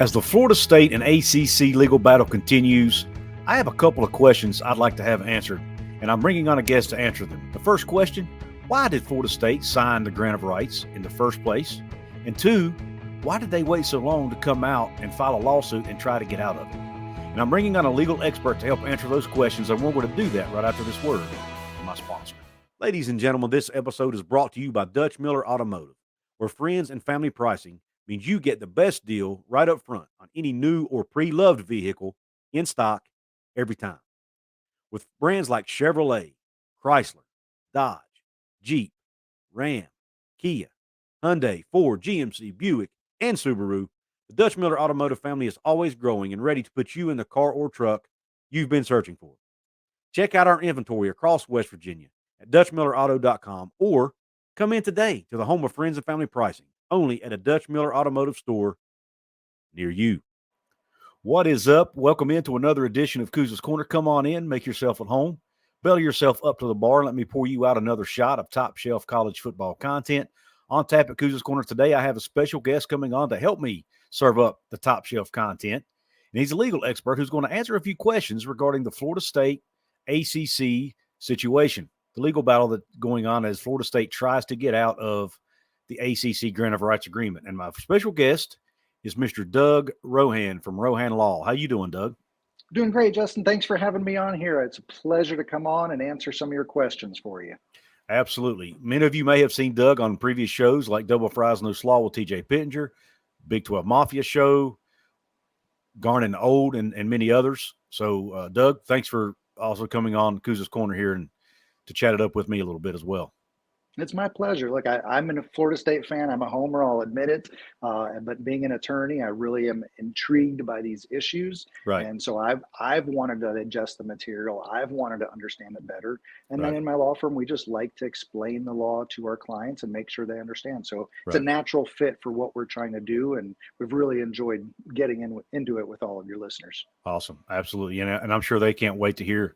As the Florida State and ACC legal battle continues, I have a couple of questions I'd like to have answered, and I'm bringing on a guest to answer them. The first question, why did Florida State sign the grant of rights in the first place? And two, why did they wait so long to come out and file a lawsuit and try to get out of it? And I'm bringing on a legal expert to help answer those questions, and we're going to do that right after this word from my sponsor. Ladies and gentlemen, this episode is brought to you by Dutch Miller Automotive, where friends and family pricing means you get the best deal right up front on any new or pre-loved vehicle in stock every time. With brands like Chevrolet, Chrysler, Dodge, Jeep, Ram, Kia, Hyundai, Ford, GMC, Buick, and Subaru, the Dutch Miller Automotive family is always growing and ready to put you in the car or truck you've been searching for. Check out our inventory across West Virginia at DutchMillerAuto.com or come in today to the home of friends and family pricing, only at a Dutch Miller Automotive store near you. What is up? Welcome into another edition of Kuz's Corner. Come on in, make yourself at home, belly yourself up to the bar, and let me pour you out another shot of top shelf college football content. On tap at Kuz's Corner today, I have a special guest coming on to help me serve up the top shelf content. And he's a legal expert who's going to answer a few questions regarding the Florida State ACC situation, the legal battle that's going on as Florida State tries to get out of the ACC grant of rights agreement. And my special guest is Mr. Doug Rohan from Rohan Law. How you doing, Doug? Doing great, Justin. Thanks for having me on here. It's a pleasure to come on and answer some of your questions for you. Absolutely. Many of you may have seen Doug on previous shows like Double Fries No Slaw with TJ Pittenger, Big 12 Mafia Show, Garn and Old, and many others. So, Doug, thanks for also coming on Kuz's Corner here and to chat it up with me a little bit as well. It's my pleasure. Look, I'm a Florida State fan. I'm a homer, I'll admit it. But being an attorney, I really am intrigued by these issues. Right. And so I've wanted to adjust the material. I've wanted to understand it better. And then Right. in my law firm, we just like to explain the law to our clients and make sure they understand. So it's a Right. natural fit for what we're trying to do. And we've really enjoyed getting into it with all of your listeners. Awesome. Absolutely. And I'm sure they can't wait to hear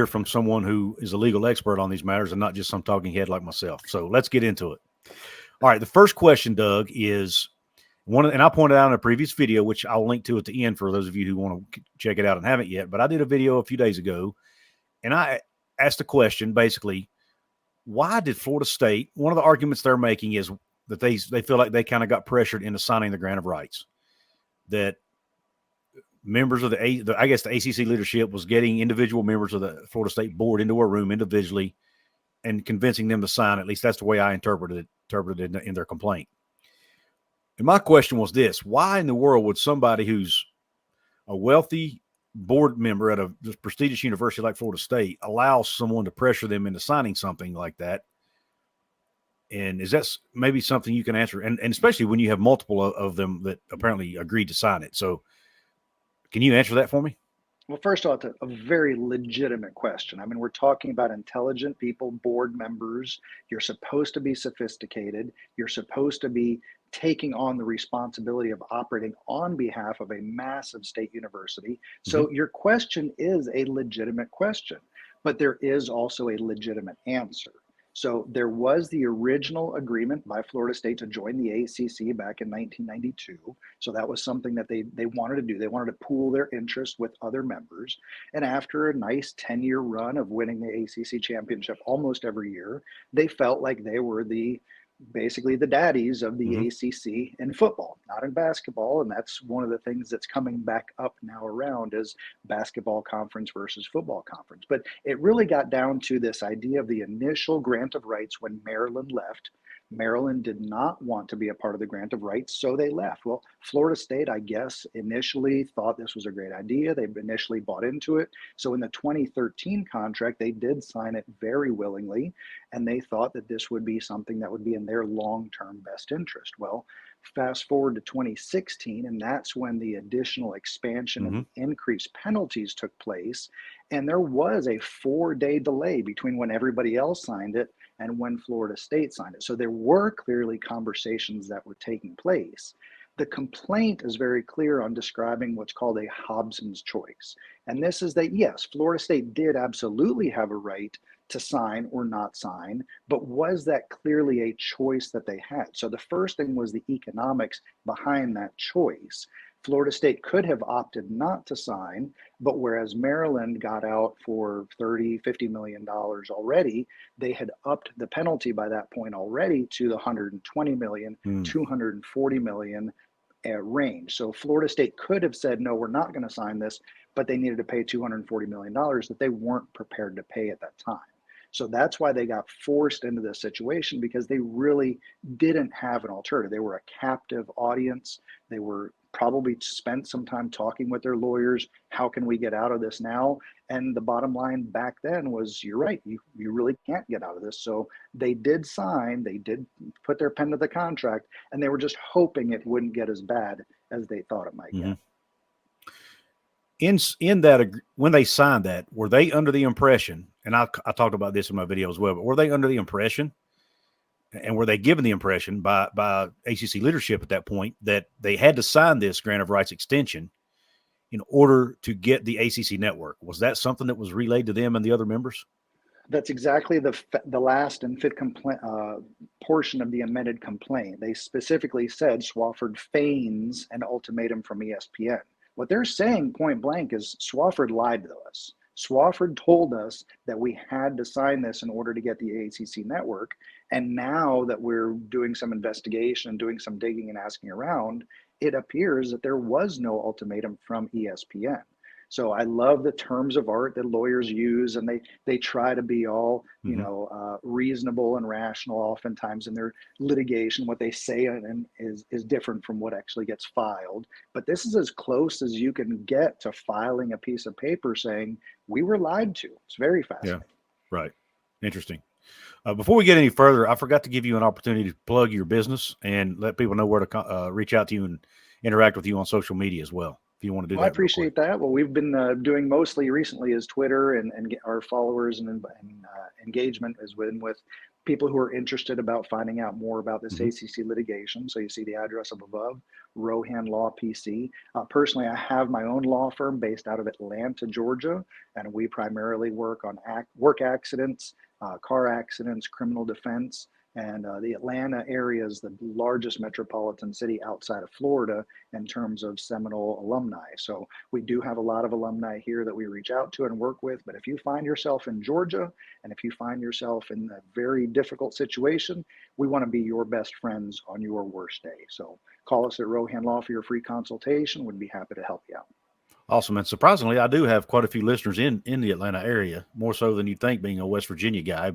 from someone who is a legal expert on these matters and not just some talking head like myself. So let's get into it. All right. The first question, Doug, is and I pointed out in a previous video, which I'll link to at the end for those of you who want to check it out and haven't yet, but I did a video a few days ago and I asked a question, basically, why did Florida State, one of the arguments they're making is that they feel like they kind of got pressured into signing the grant of rights, that members of the ACC leadership was getting individual members of the Florida State board into a room individually and convincing them to sign. At least that's the way I interpreted it in their complaint. And my question was this: why in the world would somebody who's a wealthy board member at a prestigious university like Florida State allow someone to pressure them into signing something like that? And is that maybe something you can answer? And especially when you have multiple of them that apparently agreed to sign it. So can you answer that for me? Well, first of all, it's a very legitimate question. I mean, we're talking about intelligent people, board members. You're supposed to be sophisticated. You're supposed to be taking on the responsibility of operating on behalf of a massive state university. So your question is a legitimate question, but there is also a legitimate answer. So there was the original agreement by Florida State to join the ACC back in 1992. So that was something that they wanted to do. They wanted to pool their interest with other members. And after a nice 10-year run of winning the ACC championship almost every year, they felt like they were basically the daddies of the ACC in football, not in basketball. And that's one of the things that's coming back up now around is basketball conference versus football conference. But it really got down to this idea of the initial grant of rights when Maryland left. Maryland did not want to be a part of the grant of rights, so they left. Well, Florida State, I guess, initially thought this was a great idea. They initially bought into it. So in the 2013 contract, they did sign it very willingly, and they thought that this would be something that would be in their long-term best interest. Well, fast forward to 2016, and that's when the additional expansion and increased penalties took place. And there was a 4-day delay between when everybody else signed it and when Florida State signed it. So there were clearly conversations that were taking place. The complaint is very clear on describing what's called a Hobson's choice. And this is that, yes, Florida State did absolutely have a right to sign or not sign, but was that clearly a choice that they had? So the first thing was the economics behind that choice. Florida State could have opted not to sign, but whereas Maryland got out for $30-50 million already, they had upped the penalty by that point already to the 120 million, 240 million range. So Florida State could have said, no, we're not going to sign this, but they needed to pay $240 million that they weren't prepared to pay at that time. So that's why they got forced into this situation, because they really didn't have an alternative. They were a captive audience. They were probably spent some time talking with their lawyers. How can we get out of this now? And the bottom line back then was, you're right, you really can't get out of this. So they did sign, they did put their pen to the contract, and they were just hoping it wouldn't get as bad as they thought it might get. In that, when they signed that, were they under the impression, and I talked about this in my video as well, but were they under the impression, and were they given the impression by ACC leadership at that point that they had to sign this grant of rights extension in order to get the ACC network? Was that something that was relayed to them and the other members? That's exactly the last and fifth portion of the amended complaint. They specifically said Swofford feigns an ultimatum from ESPN. What they're saying point blank is Swofford lied to us. Swofford told us that we had to sign this in order to get the ACC network. And now that we're doing some investigation and doing some digging and asking around, it appears that there was no ultimatum from ESPN. So I love the terms of art that lawyers use, and they try to be all, reasonable and rational. Oftentimes in their litigation, what they say is different from what actually gets filed. But this is as close as you can get to filing a piece of paper saying we were lied to. It's very fascinating. Yeah, right. Interesting. Before we get any further, I forgot to give you an opportunity to plug your business and let people know where to reach out to you and interact with you on social media as well, if you want to do that. I appreciate that. Well, we've been doing mostly recently is Twitter and our followers and engagement has been with people who are interested about finding out more about this ACC litigation. So you see the address up above, Rohan Law PC. Personally, I have my own law firm based out of Atlanta, Georgia, and we primarily work on work accidents, car accidents, criminal defense. And the Atlanta area is the largest metropolitan city outside of Florida in terms of Seminole alumni. So we do have a lot of alumni here that we reach out to and work with. But if you find yourself in Georgia, and if you find yourself in a very difficult situation, we want to be your best friends on your worst day. So call us at Rohan Law for your free consultation. We'd be happy to help you out. Awesome. And surprisingly, I do have quite a few listeners in the Atlanta area, more so than you'd think, being a West Virginia guy.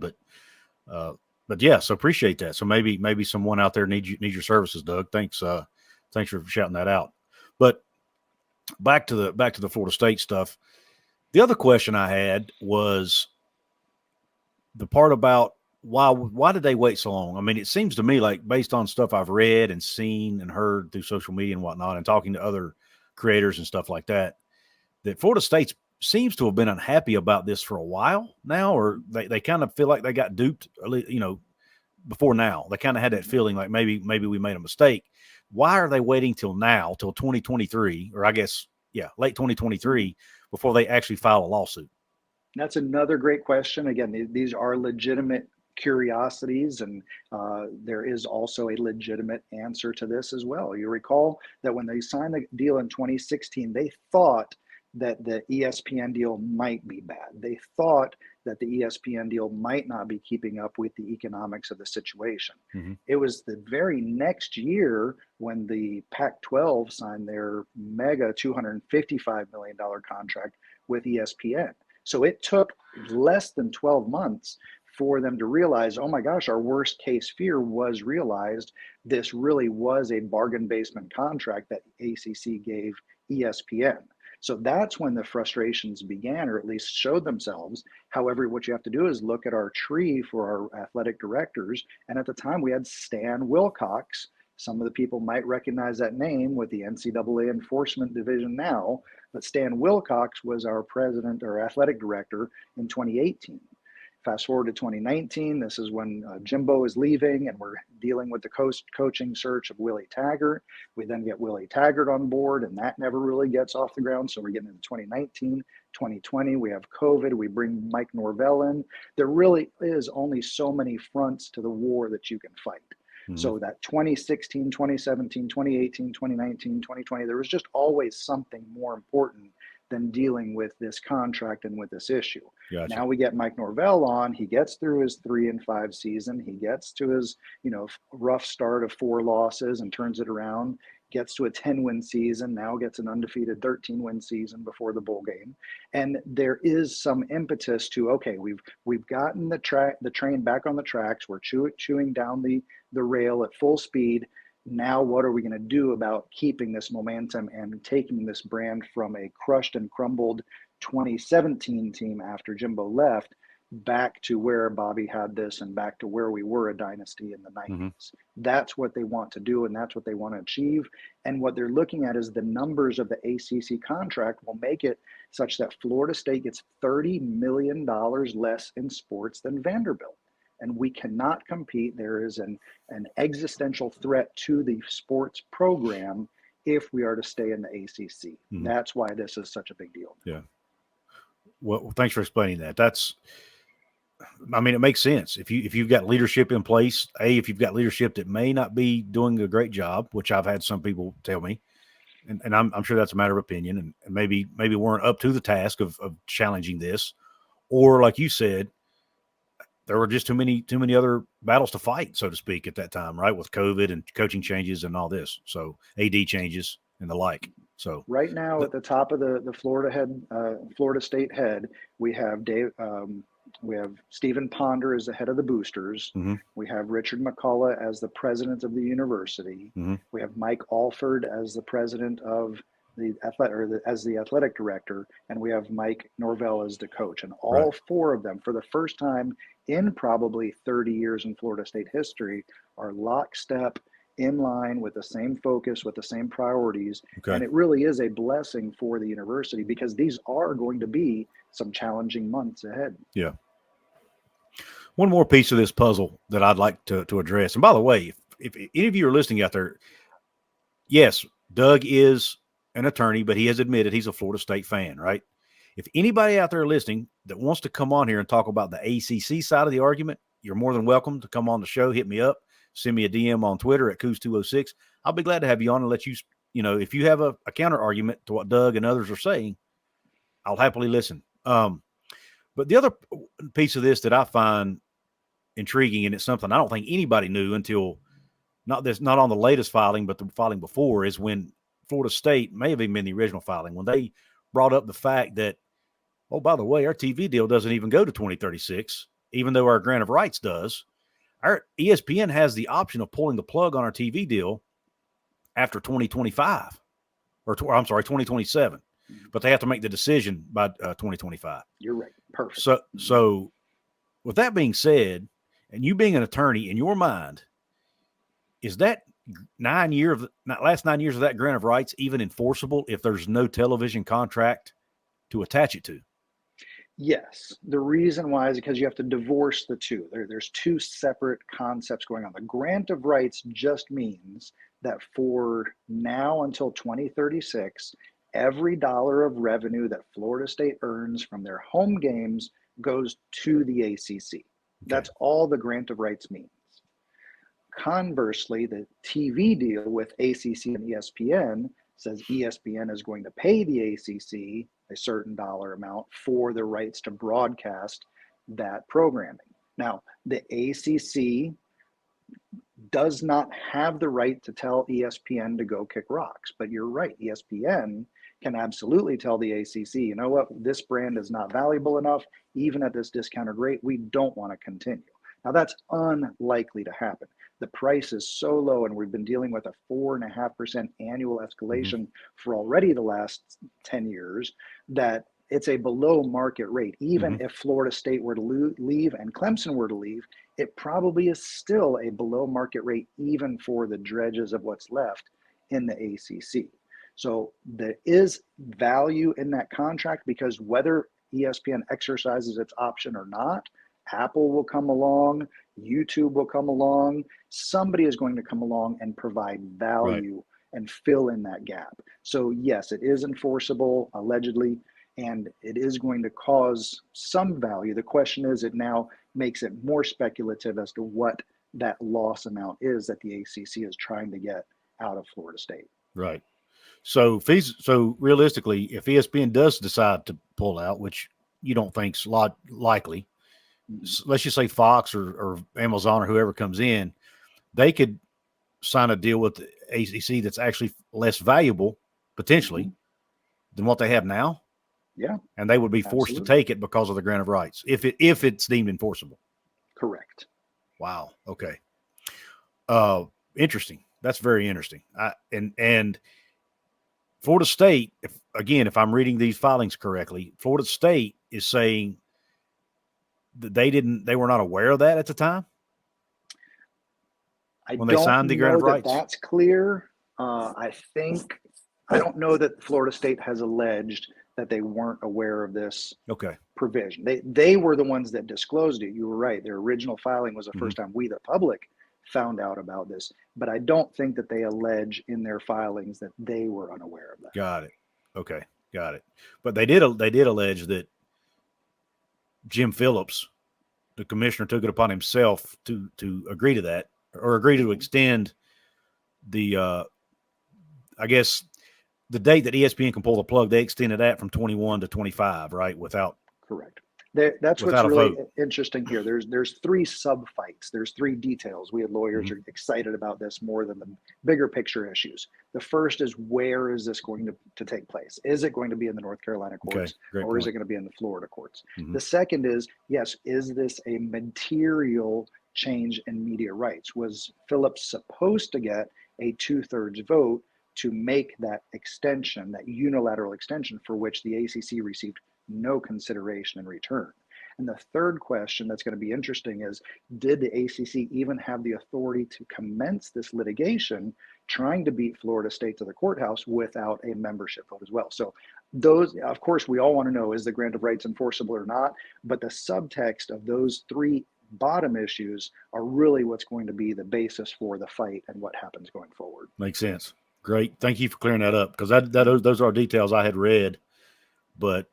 But yeah, so appreciate that. So maybe someone out there needs your services, Doug. Thanks for shouting that out. But back to the Florida State stuff. The other question I had was the part about why did they wait so long? I mean, it seems to me like, based on stuff I've read and seen and heard through social media and whatnot, and talking to other creators and stuff like that Florida State seems to have been unhappy about this for a while now, or they kind of feel like they got duped, before now. They kind of had that feeling like maybe we made a mistake. Why are they waiting till now, till 2023, or I guess, late 2023, before they actually file a lawsuit? That's another great question. Again, these are legitimate curiosities, and there is also a legitimate answer to this as well. You recall that when they signed the deal in 2016, they thought that the ESPN deal might be bad. They thought that the ESPN deal might not be keeping up with the economics of the situation. It was the very next year when the Pac-12 signed their mega $255 million contract with ESPN. So it took less than 12 months for them to realize, oh my gosh, our worst case fear was realized. This really was a bargain basement contract that ACC gave ESPN. So that's when the frustrations began, or at least showed themselves. However, what you have to do is look at our tree for our athletic directors. And at the time we had Stan Wilcox. Some of the people might recognize that name with the NCAA Enforcement Division now, but Stan Wilcox was our president or athletic director in 2018. Fast forward to 2019, this is when Jimbo is leaving, and we're dealing with the coaching search of Willie Taggart. We then get Willie Taggart on board, and that never really gets off the ground. So we're getting into 2019, 2020. We have COVID. We bring Mike Norvell in. There really is only so many fronts to the war that you can fight. Mm-hmm. So that 2016, 2017, 2018, 2019, 2020, there was just always something more important than dealing with this contract and with this issue. Gotcha. Now we get Mike Norvell on. He gets through his 3-5 season. He gets to his, rough start of 4 losses and turns it around. Gets to a 10-win season. Now gets an undefeated 13-win season before the bowl game. And there is some impetus to, okay, we've gotten the train back on the tracks. We're chewing down the rail at full speed. Now what are we going to do about keeping this momentum and taking this brand from a crushed and crumbled 2017 team after Jimbo left back to where Bobby had this and back to where we were a dynasty in the 90s. Mm-hmm. That's what they want to do, and that's what they want to achieve. And what they're looking at is the numbers of the ACC contract will make it such that Florida State gets $30 million less in sports than Vanderbilt. And we cannot compete. There is an existential threat to the sports program if we are to stay in the ACC. Mm-hmm. That's why this is such a big deal. Yeah. Well, thanks for explaining that. It makes sense. If you've got leadership in place, if you've got leadership that may not be doing a great job, which I've had some people tell me, and I'm sure that's a matter of opinion, and maybe weren't up to the task of challenging this, or like you said, there were just too many other battles to fight, so to speak, at that time, right? With COVID and coaching changes and all this. So AD changes and the like. So right now at the top of the Florida State head, we have Stephen Ponder as the head of the boosters. Mm-hmm. We have Richard McCullough as the president of the university. Mm-hmm. We have Mike Alford as the president of as the athletic director, and we have Mike Norvell as the coach. And all right. 4 of them, for the first time in probably 30 years in Florida State history, are lockstep, in line with the same focus, with the same priorities. Okay. And it really is a blessing for the university because these are going to be some challenging months ahead. Yeah. One more piece of this puzzle that I'd like to address. And by the way, if any of you are listening out there, yes, Doug is an attorney, but he has admitted he's a Florida State fan, right? If anybody out there listening that wants to come on here and talk about the ACC side of the argument, you're more than welcome to come on the show. Hit me up. Send me a DM on Twitter at Coos206. I'll be glad to have you on and let you, if you have a counter argument to what Doug and others are saying, I'll happily listen. But the other piece of this that I find intriguing, and it's something I don't think anybody knew until not on the latest filing, but the filing before, is when Florida State, may have even been the original filing, when they brought up the fact that, oh, by the way, our TV deal doesn't even go to 2036, even though our grant of rights does. Our ESPN has the option of pulling the plug on our TV deal after 2025, or 2027, but they have to make the decision by 2025. You're right. Perfect. So with that being said, and you being an attorney, in your mind, is that last 9 years of that grant of rights even enforceable if there's no television contract to attach it to? Yes. The reason why is because you have to divorce the two. There's 2 separate concepts going on. The grant of rights just means that for now until 2036, every dollar of revenue that Florida State earns from their home games goes to the ACC. Okay. That's all the grant of rights means. Conversely, the TV deal with ACC and ESPN says ESPN is going to pay the ACC a certain dollar amount for the rights to broadcast that programming. Now, the ACC does not have the right to tell ESPN to go kick rocks, but you're right. ESPN can absolutely tell the ACC, you know what, this brand is not valuable enough, even at this discounted rate, we don't want to continue. Now, that's unlikely to happen. The price is so low, and we've been dealing with a 4.5% annual escalation for already the last 10 years, that it's a below market rate. Even if Florida State were to leave and Clemson were to leave, it probably is still a below market rate, even for the dredges of what's left in the ACC. So there is value in that contract, because whether ESPN exercises its option or not, Apple will come along, YouTube will come along, somebody is going to come along and provide value and fill in that gap. So yes, it is enforceable, allegedly, and it is going to cause some value. The question is, it now makes it more speculative as to what that loss amount is that the ACC is trying to get out of Florida State. Right. So realistically, if ESPN does decide to pull out, which you don't think's likely, let's just say Fox or Amazon or whoever comes in, they could sign a deal with the ACC that's actually less valuable potentially than what they have now. Yeah, and they would be forced to take it because of the grant of rights if it's deemed enforceable. Correct. Wow. Okay. Interesting. That's very interesting. And Florida State, if I'm reading these filings correctly, Florida State is saying that they were not aware of that at the time when they signed the grant of rights. That's clear. I don't know that Florida State has alleged that they weren't aware of this provision. They were the ones that disclosed it. You were right. Their original filing was the first time we, the public, found out about this. But I don't think that they allege in their filings that they were unaware of that. Got it. Okay, got it. But they did allege that Jim Phillips, the commissioner, took it upon himself to agree to that, or agree to extend the I guess the date that ESPN can pull the plug. They extended that from 21 to 25, right? Correct. That's what's really interesting here. There's three sub fights. There's three details. We as lawyers are excited about this more than the bigger picture issues. The first is, where is this going to take place? Is it going to be in the North Carolina courts, or is it going to be in the Florida courts? The second is, yes, is this a material change in media rights? Was Phillips supposed to get a 2/3 vote to make that extension, that unilateral extension, for which the ACC received no consideration in return? And the third question that's going to be interesting is, did the ACC even have the authority to commence this litigation trying to beat Florida State to the courthouse without a membership vote as well? So those, of course, we all want to know, is the grant of rights enforceable or not? But the subtext of those three bottom issues are really what's going to be the basis for the fight and what happens going forward. Makes sense. Great. Thank you for clearing that up, because those are details I had read. But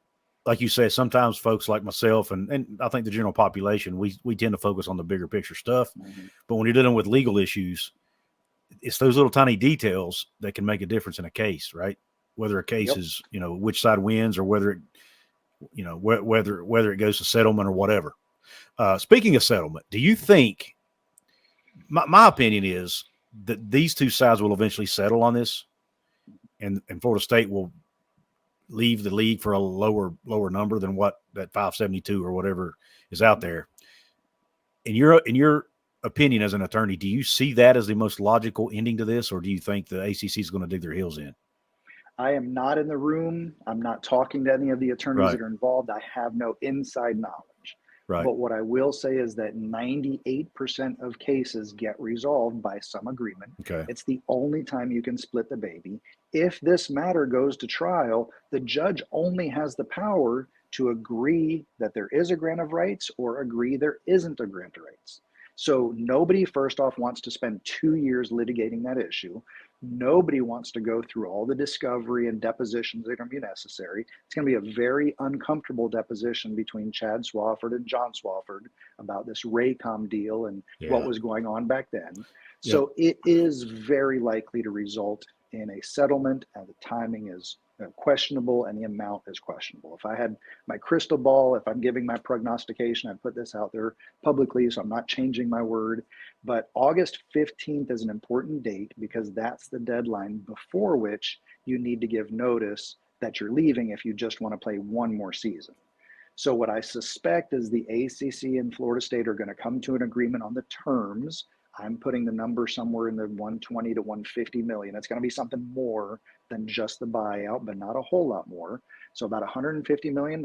like you said, sometimes folks like myself and I think the general population, we tend to focus on the bigger picture stuff. But when you're dealing with legal issues, it's those little tiny details that can make a difference in a case, right? Whether a case is, which side wins, or whether it goes to settlement or whatever. Speaking of settlement, do you think, my opinion is that these two sides will eventually settle on this, and Florida State will leave the league for a lower number than what that 572 or whatever is out there? In your opinion as an attorney, do you see that as the most logical ending to this, or do you think the ACC is going to dig their heels in? I am not in the room. I'm not talking to any of the attorneys that are involved. I have no inside knowledge. Right. But what I will say is that 98% of cases get resolved by some agreement. It's the only time you can split the baby. If this matter goes to trial, the judge only has the power to agree that there is a grant of rights or agree there isn't a grant of rights. So nobody, first off, wants to spend 2 years litigating that issue. Nobody wants to go through all the discovery and depositions that are going to be necessary. It's going to be a very uncomfortable deposition between Chad Swafford and John Swafford about this Raycom deal and what was going on back then. So it is very likely to result in a settlement, and the timing is questionable and the amount is questionable. If I had my crystal ball, if I'm giving my prognostication, I'd put this out there publicly, so I'm not changing my word. But August 15th is an important date, because that's the deadline before which you need to give notice that you're leaving if you just want to play one more season. So what I suspect is the ACC and Florida State are going to come to an agreement on the terms. I'm putting the number somewhere in the 120 to 150 million. It's going to be something more than just the buyout, but not a whole lot more. So about $150 million.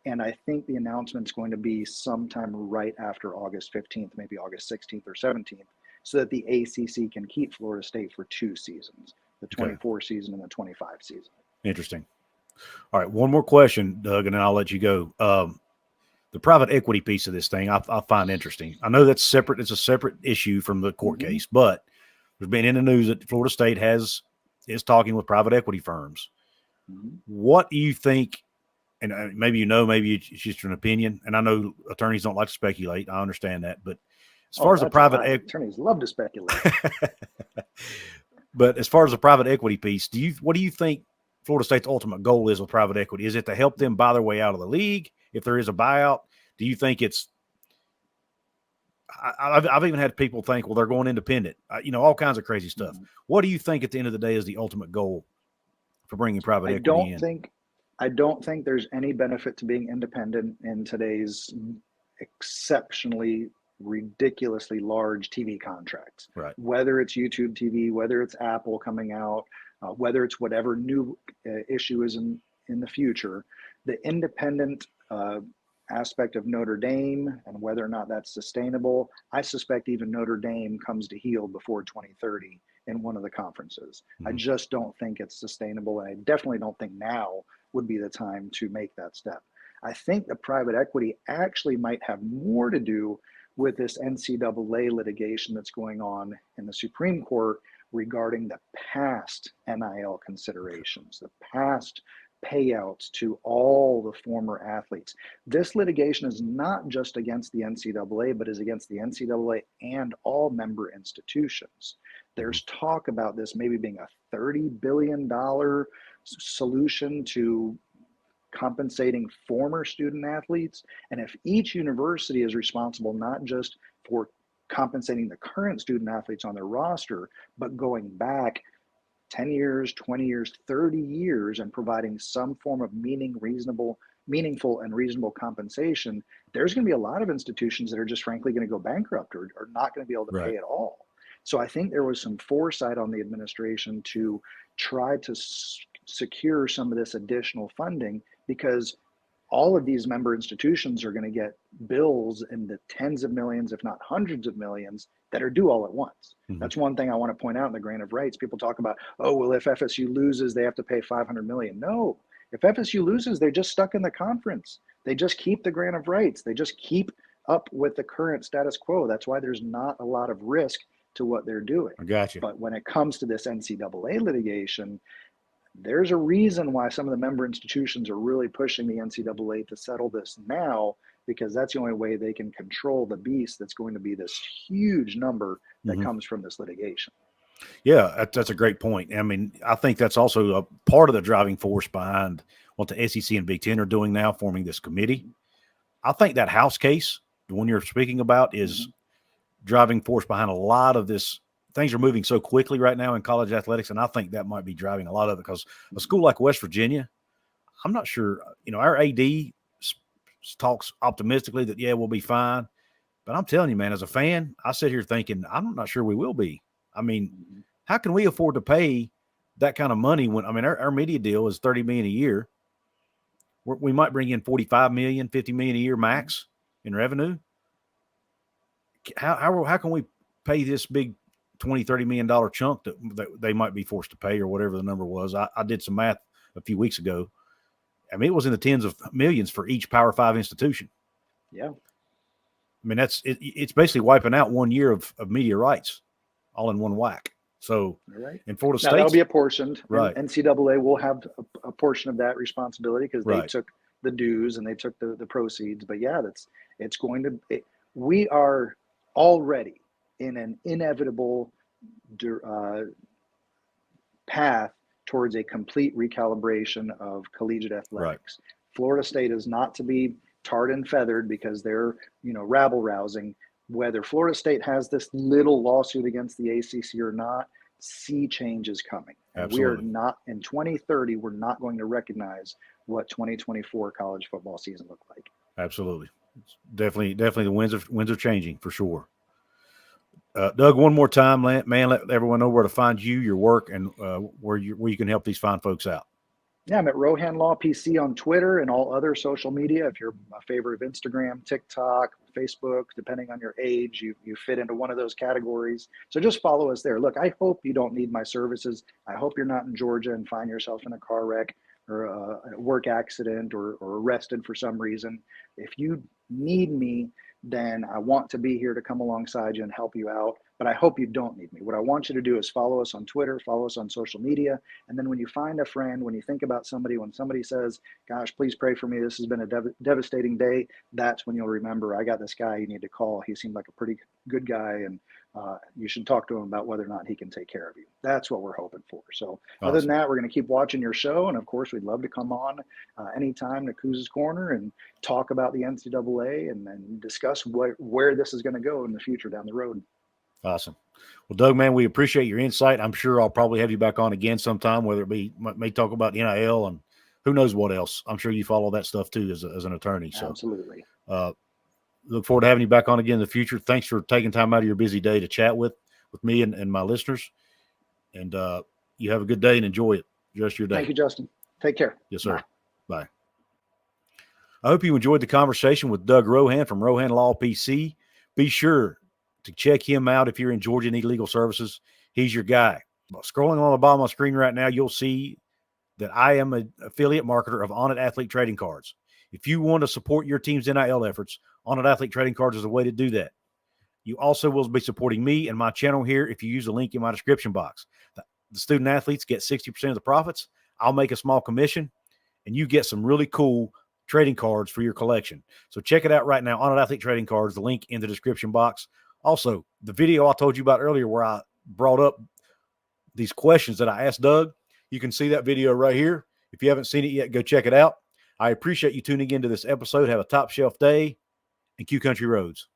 And I think the announcement's going to be sometime right after August 15th, maybe August 16th or 17th, so that the ACC can keep Florida State for 2 seasons, the 24 season and the 25 season. Interesting. All right. One more question, Doug, and then I'll let you go. The private equity piece of this thing, I find interesting. I know that's separate. It's a separate issue from the court case, but there's been in the news that Florida State is talking with private equity firms. What do you think? And maybe maybe it's just an opinion. And I know attorneys don't like to speculate. I understand that, but As far as the private attorneys love to speculate. But as far as the private equity piece, what do you think Florida State's ultimate goal is with private equity? Is it to help them buy their way out of the league if there is a buyout? Do you think it's I've even had people think, well, they're going independent, all kinds of crazy stuff. Mm-hmm. What do you think at the end of the day is the ultimate goal for bringing private equity in? I don't think there's any benefit to being independent in today's exceptionally ridiculously large TV contracts. Right. Whether it's YouTube TV, whether it's Apple coming out, whether it's whatever new issue is in the future, the independent aspect of Notre Dame and whether or not that's sustainable, I suspect even Notre Dame comes to heel before 2030 in one of the conferences. Mm-hmm. I just don't think it's sustainable, and I definitely don't think now would be the time to make that step. I think the private equity actually might have more to do with this NCAA litigation that's going on in the Supreme Court regarding the past NIL considerations, the past payouts to all the former athletes. This litigation is not just against the NCAA, but is against the NCAA and all member institutions. There's talk about this maybe being a $30 billion solution to compensating former student athletes. And if each university is responsible not just for compensating the current student athletes on their roster, but going back 10 years, 20 years, 30 years and providing some form of meaningful and reasonable compensation, there's going to be a lot of institutions that are just frankly going to go bankrupt or not going to be able to pay at all. So I think there was some foresight on the administration to try to secure some of this additional funding, because all of these member institutions are going to get bills in the tens of millions, if not hundreds of millions, that are due all at once. Mm-hmm. That's one thing I want to point out in the grant of rights. People talk about, oh, well, if FSU loses, they have to pay $500 million. No, if FSU loses, they're just stuck in the conference. They just keep the grant of rights. They just keep up with the current status quo. That's why there's not a lot of risk to what they're doing. I got you. But when it comes to this NCAA litigation, there's a reason why some of the member institutions are really pushing the NCAA to settle this now, because that's the only way they can control the beast that's going to be this huge number that comes from this litigation. Yeah, that's a great point. I mean, I think that's also a part of the driving force behind what the SEC and Big Ten are doing now, forming this committee. I think that House case, the one you're speaking about, is driving force behind a lot of this. Things are moving so quickly right now in college athletics, and I think that might be driving a lot of it, because a school like West Virginia, I'm not sure, our AD talks optimistically that, yeah, we'll be fine. But I'm telling you, man, as a fan, I sit here thinking, I'm not sure we will be. I mean, how can we afford to pay that kind of money when, our media deal is $30 million a year. We might bring in $45 million, $50 million a year max in revenue. How can we pay this big $20-30 million chunk that they might be forced to pay, or whatever the number was? I did some math a few weeks ago. It was in the tens of millions for each Power 5 institution. Yeah. It's basically wiping out 1 year of media rights all in one whack. So in Florida State, that'll be apportioned. Right. NCAA will have a portion of that responsibility, because they took the dues and they took the proceeds. But yeah, we are already in an inevitable path towards a complete recalibration of collegiate athletics. Right. Florida State is not to be tarred and feathered because they're, rabble rousing. Whether Florida State has this little lawsuit against the ACC or not, sea change is coming. Absolutely. We are not, in 2030, we're not going to recognize what 2024 college football season looked like. Absolutely. It's definitely the winds are changing for sure. Doug, one more time, man, let everyone know where to find you, your work, and where you can help these fine folks out. Yeah, I'm at Rohan Law PC on Twitter and all other social media. If you're a favor of Instagram, TikTok, Facebook, depending on your age, you fit into one of those categories. So just follow us there. Look, I hope you don't need my services. I hope you're not in Georgia and find yourself in a car wreck or a work accident or arrested for some reason. If you need me, then I want to be here to come alongside you and help you out. but I hope you don't need me. What I want you to do is follow us on Twitter, follow us on social media. And then when you find a friend, when you think about somebody, when somebody says, gosh, please pray for me, this has been a devastating day, that's when you'll remember, I got this guy you need to call. He seemed like a pretty good guy, and you should talk to him about whether or not he can take care of you. That's what we're hoping for. So other than that, we're going to keep watching your show. And of course, we'd love to come on anytime to Kuz's Corner and talk about the NCAA and then discuss where this is going to go in the future down the road. Awesome. Well, Doug, man, we appreciate your insight. I'm sure I'll probably have you back on again sometime, whether it be, may talk about NIL and who knows what else. I'm sure you follow that stuff too as an attorney. So absolutely. Look forward to having you back on again in the future. Thanks for taking time out of your busy day to chat with me and my listeners. And you have a good day and enjoy it. Just your day. Thank you, Justin. Take care. Yes, sir. Bye. I hope you enjoyed the conversation with Doug Rohan from Rohan Law PC. Be sure to check him out if you're in Georgia and need legal services. He's your guy. Scrolling on the bottom of my screen right now, you'll see that I am an affiliate marketer of ONIT Athlete Trading Cards. If you want to support your team's NIL efforts, ONIT Athlete Trading Cards is a way to do that. You also will be supporting me and my channel here if you use the link in my description box. The student athletes get 60% of the profits. I'll make a small commission, and you get some really cool trading cards for your collection. So check it out right now, ONIT Athlete Trading Cards, the link in the description box. Also, the video I told you about earlier where I brought up these questions that I asked Doug, you can see that video right here. If you haven't seen it yet, go check it out. I appreciate you tuning into this episode. Have a top shelf day, and Q Country Roads.